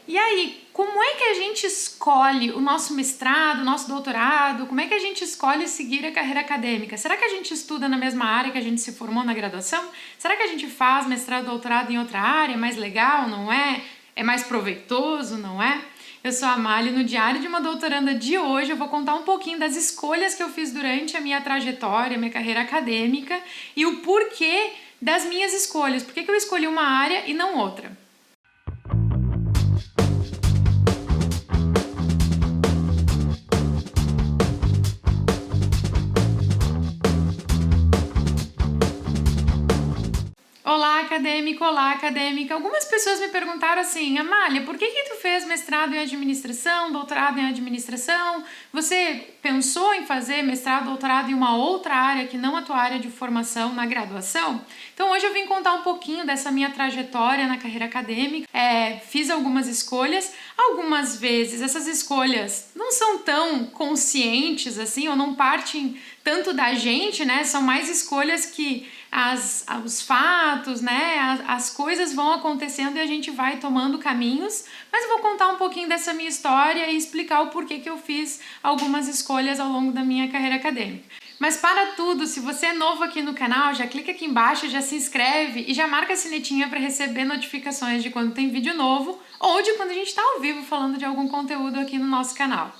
E aí, como é que a gente escolhe o nosso mestrado, o nosso doutorado? Como é que a gente escolhe seguir a carreira acadêmica? Será que a gente estuda na mesma área que a gente se formou na graduação? Será que a gente faz mestrado, doutorado em outra área? É mais legal, não é? É mais proveitoso, não é? Eu sou a Mali, no Diário de uma Doutoranda de hoje eu vou contar um pouquinho das escolhas que eu fiz durante a minha trajetória, minha carreira acadêmica e o porquê das minhas escolhas. Por que eu escolhi uma área e não outra? Olá, acadêmico, olá, acadêmica. Algumas pessoas me perguntaram assim, Amália, por que tu fez mestrado em administração, doutorado em administração? Você pensou em fazer mestrado, doutorado em uma outra área que não a tua área de formação na graduação? Então hoje eu vim contar um pouquinho dessa minha trajetória na carreira acadêmica. Fiz algumas escolhas, algumas vezes essas escolhas não são tão conscientes assim, ou não partem tanto da gente, né? São mais escolhas que os fatos, né, as coisas vão acontecendo e a gente vai tomando caminhos, mas eu vou contar um pouquinho dessa minha história e explicar o porquê que eu fiz algumas escolhas ao longo da minha carreira acadêmica. Mas para tudo, se você é novo aqui no canal, já clica aqui embaixo, já se inscreve e já marca a sinetinha para receber notificações de quando tem vídeo novo ou de quando a gente está ao vivo falando de algum conteúdo aqui no nosso canal.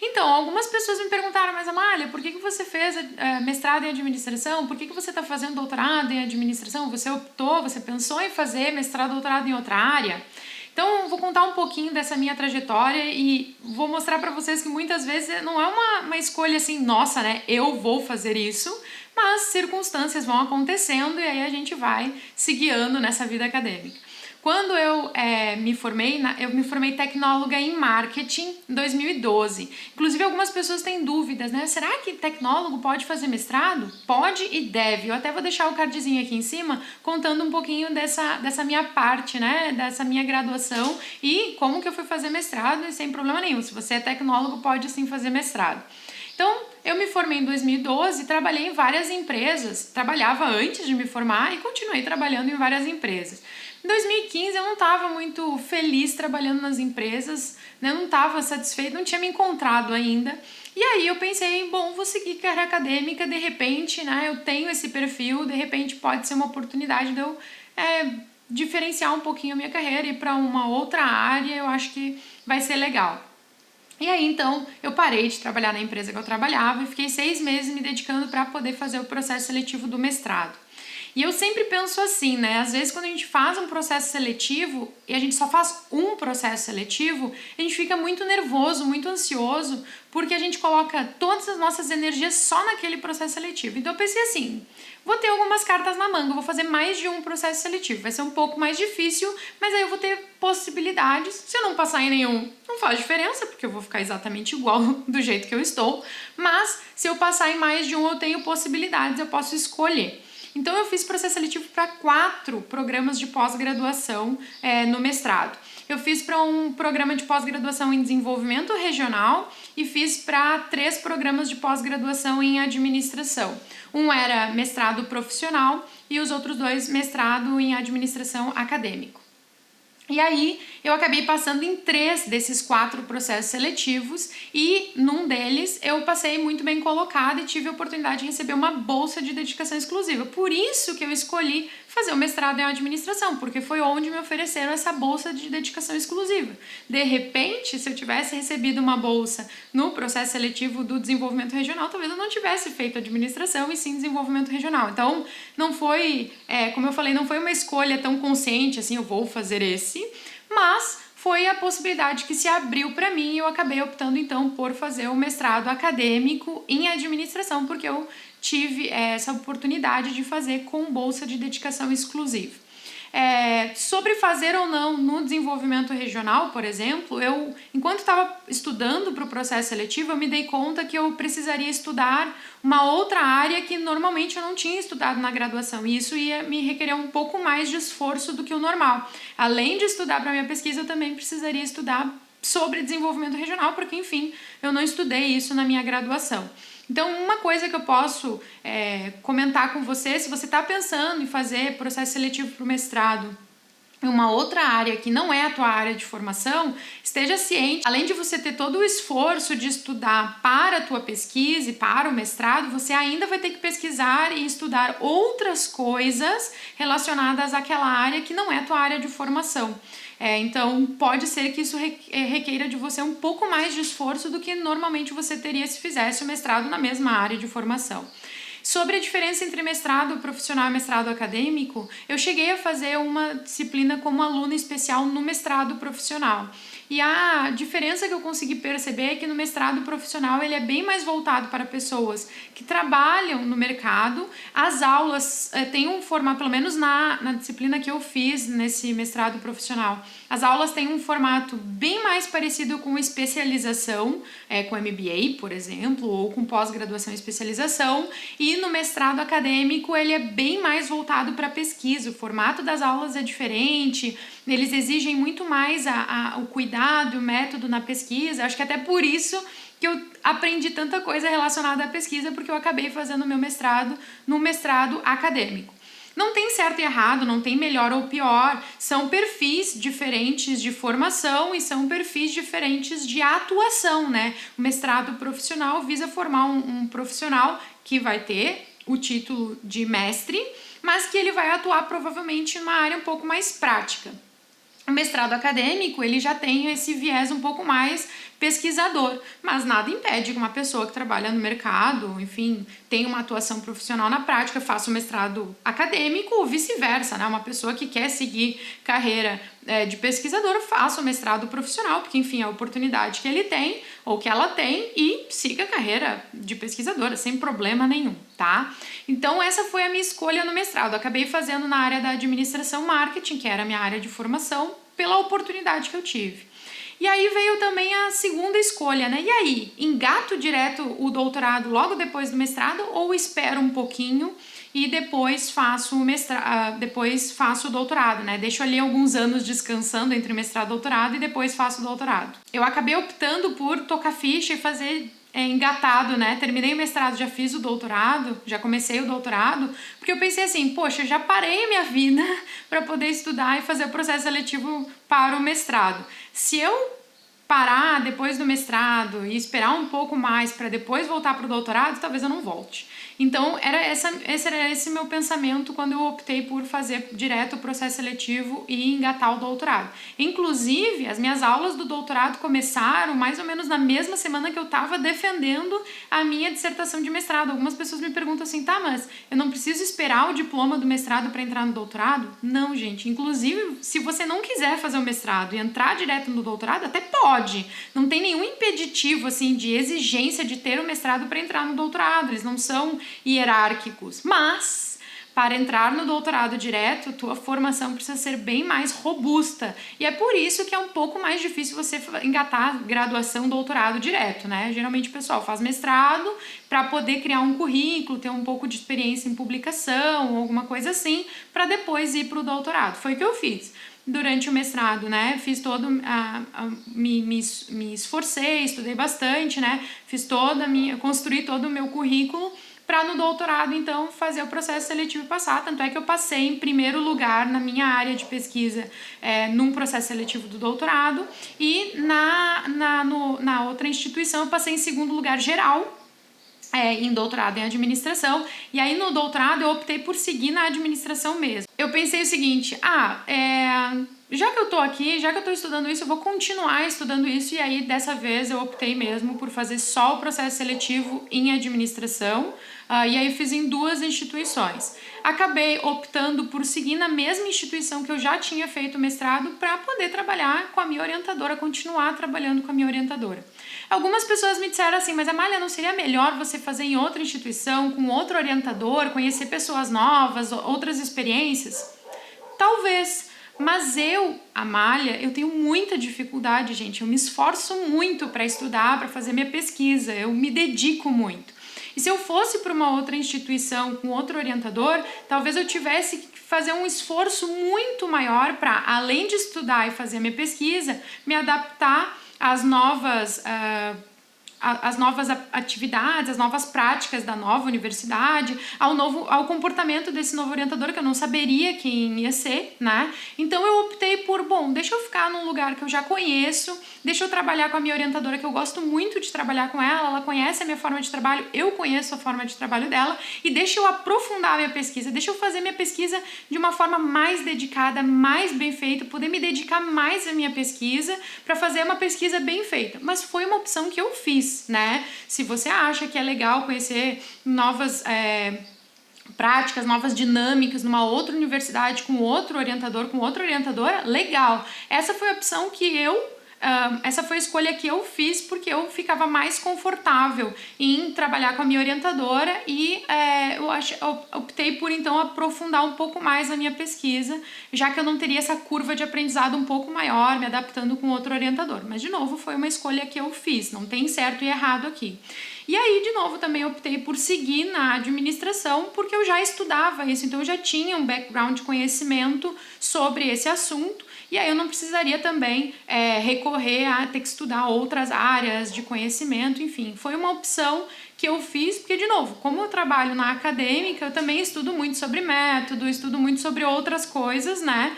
Então, algumas pessoas me perguntaram, mas Amália, por que você fez mestrado em administração? Por que você está fazendo doutorado em administração? Você optou, você pensou em fazer mestrado, doutorado em outra área? Então, eu vou contar um pouquinho dessa minha trajetória e vou mostrar para vocês que muitas vezes não é uma escolha assim, nossa, né, eu vou fazer isso, mas circunstâncias vão acontecendo e aí a gente vai se guiando nessa vida acadêmica. Quando eu me formei tecnóloga em marketing em 2012. Inclusive, algumas pessoas têm dúvidas, né? Será que tecnólogo pode fazer mestrado? Pode e deve. Eu até vou deixar o cardzinho aqui em cima contando um pouquinho dessa minha parte, né? Dessa minha graduação e como que eu fui fazer mestrado e sem problema nenhum. Se você é tecnólogo, pode sim fazer mestrado. Então, eu me formei em 2012, trabalhei em várias empresas, trabalhava antes de me formar e continuei trabalhando em várias empresas. Em 2015 eu não estava muito feliz trabalhando nas empresas, né? Não estava satisfeita, não tinha me encontrado ainda. E aí eu pensei, bom, vou seguir carreira acadêmica, de repente, né? Eu tenho esse perfil, de repente pode ser uma oportunidade de eu diferenciar um pouquinho a minha carreira e ir para uma outra área, eu acho que vai ser legal. E aí, então, eu parei de trabalhar na empresa que eu trabalhava e fiquei 6 meses me dedicando para poder fazer o processo seletivo do mestrado. E eu sempre penso assim, né? Às vezes, quando a gente faz um processo seletivo e a gente só faz um processo seletivo, a gente fica muito nervoso, muito ansioso, porque a gente coloca todas as nossas energias só naquele processo seletivo. Então, eu pensei assim, vou ter algumas cartas na manga, vou fazer mais de um processo seletivo. Vai ser um pouco mais difícil, mas aí eu vou ter possibilidades. Se eu não passar em nenhum, não faz diferença, porque eu vou ficar exatamente igual do jeito que eu estou. Mas, se eu passar em mais de um, eu tenho possibilidades, eu posso escolher. Então, eu fiz processo seletivo para 4 programas de pós-graduação no mestrado. Eu fiz para um programa de pós-graduação em desenvolvimento regional e fiz para 3 programas de pós-graduação em administração. Um era mestrado profissional e os outros 2 mestrado em administração acadêmico. E aí, eu acabei passando em 3 desses 4 processos seletivos e num deles eu passei muito bem colocada e tive a oportunidade de receber uma bolsa de dedicação exclusiva. Por isso que eu escolhi fazer o mestrado em administração, porque foi onde me ofereceram essa bolsa de dedicação exclusiva. De repente, se eu tivesse recebido uma bolsa no processo seletivo do desenvolvimento regional, talvez eu não tivesse feito administração e sim desenvolvimento regional. Então, não foi, como eu falei, não foi uma escolha tão consciente assim, eu vou fazer esse, mas foi a possibilidade que se abriu para mim e eu acabei optando então por fazer o mestrado acadêmico em administração, porque eu tive essa oportunidade de fazer com bolsa de dedicação exclusiva. Sobre fazer ou não no desenvolvimento regional, por exemplo, enquanto estava estudando para o processo seletivo, eu me dei conta que eu precisaria estudar uma outra área que normalmente eu não tinha estudado na graduação, e isso ia me requerer um pouco mais de esforço do que o normal. Além de estudar para a minha pesquisa, eu também precisaria estudar sobre desenvolvimento regional, porque, enfim, eu não estudei isso na minha graduação. Então, uma coisa que eu posso comentar com você, se você está pensando em fazer processo seletivo para o mestrado uma outra área que não é a tua área de formação, esteja ciente, além de você ter todo o esforço de estudar para a tua pesquisa e para o mestrado, você ainda vai ter que pesquisar e estudar outras coisas relacionadas àquela área que não é a tua área de formação. Então, pode ser que isso requeira de você um pouco mais de esforço do que normalmente você teria se fizesse o mestrado na mesma área de formação. Sobre a diferença entre mestrado profissional e mestrado acadêmico, eu cheguei a fazer uma disciplina como aluna especial no mestrado profissional. E a diferença que eu consegui perceber é que no mestrado profissional ele é bem mais voltado para pessoas que trabalham no mercado. As aulas têm um formato, pelo menos na disciplina que eu fiz nesse mestrado profissional, as aulas têm um formato bem mais parecido com especialização, com MBA, por exemplo, ou com pós-graduação e especialização. E no mestrado acadêmico ele é bem mais voltado para pesquisa. O formato das aulas é diferente, eles exigem muito mais o cuidado e o método na pesquisa. Acho que até por isso que eu aprendi tanta coisa relacionada à pesquisa, porque eu acabei fazendo meu mestrado no mestrado acadêmico. Não tem certo e errado, não tem melhor ou pior, são perfis diferentes de formação e são perfis diferentes de atuação, né? O mestrado profissional visa formar um profissional que vai ter o título de mestre, mas que ele vai atuar provavelmente numa área um pouco mais prática. O mestrado acadêmico, ele já tem esse viés um pouco mais pesquisador, mas nada impede que uma pessoa que trabalha no mercado, enfim, tenha uma atuação profissional na prática, faça o mestrado acadêmico ou vice-versa, né? Uma pessoa que quer seguir carreira de pesquisador, faça o mestrado profissional, porque, enfim, é a oportunidade que ele tem ou que ela tem e siga a carreira de pesquisadora, sem problema nenhum, tá? Então, essa foi a minha escolha no mestrado. Eu acabei fazendo na área da administração marketing, que era a minha área de formação, pela oportunidade que eu tive. E aí veio também a segunda escolha, né? E aí, engato direto o doutorado logo depois do mestrado ou espero um pouquinho e depois faço o doutorado, né? Deixo ali alguns anos descansando entre mestrado e doutorado e depois faço o doutorado. Eu acabei optando por tocar ficha e fazer engatado, né? Terminei o mestrado, já fiz o doutorado, já comecei o doutorado, porque eu pensei assim, poxa, já parei a minha vida para poder estudar e fazer o processo seletivo para o mestrado. Se eu parar depois do mestrado e esperar um pouco mais para depois voltar para o doutorado, talvez eu não volte. Então, esse era esse meu pensamento quando eu optei por fazer direto o processo seletivo e engatar o doutorado. Inclusive, as minhas aulas do doutorado começaram mais ou menos na mesma semana que eu estava defendendo a minha dissertação de mestrado. Algumas pessoas me perguntam assim, tá, mas eu não preciso esperar o diploma do mestrado para entrar no doutorado? Não, gente. Inclusive, se você não quiser fazer o mestrado e entrar direto no doutorado, até pode. Não tem nenhum impeditivo, assim, de exigência de ter o mestrado para entrar no doutorado. Eles não são hierárquicos, mas para entrar no doutorado direto, tua formação precisa ser bem mais robusta. E é por isso que é um pouco mais difícil você engatar graduação, doutorado direto, né? Geralmente o pessoal faz mestrado para poder criar um currículo, ter um pouco de experiência em publicação, alguma coisa assim, para depois ir para o doutorado. Foi o que eu fiz. Durante o mestrado, né, fiz todo, me esforcei, estudei bastante, né, construí todo o meu currículo para no doutorado, então, fazer o processo seletivo e passar. Tanto é que eu passei em primeiro lugar na minha área de pesquisa num processo seletivo do doutorado e na outra instituição eu passei em segundo lugar geral, em doutorado em administração, e aí no doutorado eu optei por seguir na administração mesmo. Eu pensei o seguinte, já que eu tô aqui, já que eu tô estudando isso, eu vou continuar estudando isso, e aí dessa vez eu optei mesmo por fazer só o processo seletivo em administração, e aí eu fiz em 2 instituições. Acabei optando por seguir na mesma instituição que eu já tinha feito o mestrado para poder trabalhar com a minha orientadora, continuar trabalhando com a minha orientadora. Algumas pessoas me disseram assim, mas Amália, não seria melhor você fazer em outra instituição, com outro orientador, conhecer pessoas novas, outras experiências? Talvez, mas eu, Amália, eu tenho muita dificuldade, gente. Eu me esforço muito para estudar, para fazer minha pesquisa, eu me dedico muito. E se eu fosse para uma outra instituição com outro orientador, talvez eu tivesse que fazer um esforço muito maior para, além de estudar e fazer minha pesquisa, me adaptar às novas as novas atividades, as novas práticas da nova universidade, ao comportamento desse novo orientador, que eu não saberia quem ia ser, né? Então eu optei por, bom, deixa eu ficar num lugar que eu já conheço, deixa eu trabalhar com a minha orientadora, que eu gosto muito de trabalhar com ela conhece a minha forma de trabalho, eu conheço a forma de trabalho dela, e deixa eu aprofundar a minha pesquisa, deixa eu fazer minha pesquisa de uma forma mais dedicada, mais bem feita, poder me dedicar mais à minha pesquisa para fazer uma pesquisa bem feita. Mas foi uma opção que eu fiz, né? Se você acha que é legal conhecer novas práticas, novas dinâmicas numa outra universidade com outro orientador, com outra orientadora, legal. Essa foi a opção essa foi a escolha que eu fiz porque eu ficava mais confortável em trabalhar com a minha orientadora e eu optei por então aprofundar um pouco mais a minha pesquisa, já que eu não teria essa curva de aprendizado um pouco maior, me adaptando com outro orientador. Mas, de novo, foi uma escolha que eu fiz, não tem certo e errado aqui. E aí, de novo, também optei por seguir na administração, porque eu já estudava isso, então eu já tinha um background de conhecimento sobre esse assunto, e aí eu não precisaria também recorrer a ter que estudar outras áreas de conhecimento, enfim. Foi uma opção que eu fiz, porque, de novo, como eu trabalho na acadêmica, eu também estudo muito sobre método, estudo muito sobre outras coisas, né?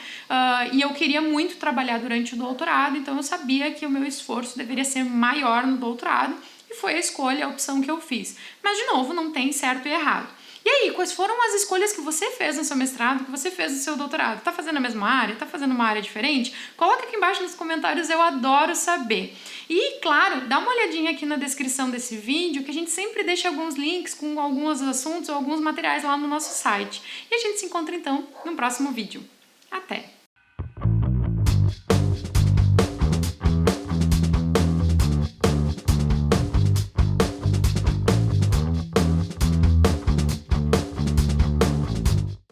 E eu queria muito trabalhar durante o doutorado, então eu sabia que o meu esforço deveria ser maior no doutorado, e foi a escolha, a opção que eu fiz. Mas, de novo, não tem certo e errado. E aí, quais foram as escolhas que você fez no seu mestrado, que você fez no seu doutorado? Tá fazendo a mesma área? Tá fazendo uma área diferente? Coloca aqui embaixo nos comentários, eu adoro saber. E, claro, dá uma olhadinha aqui na descrição desse vídeo, que a gente sempre deixa alguns links com alguns assuntos ou alguns materiais lá no nosso site. E a gente se encontra, então, no próximo vídeo. Até!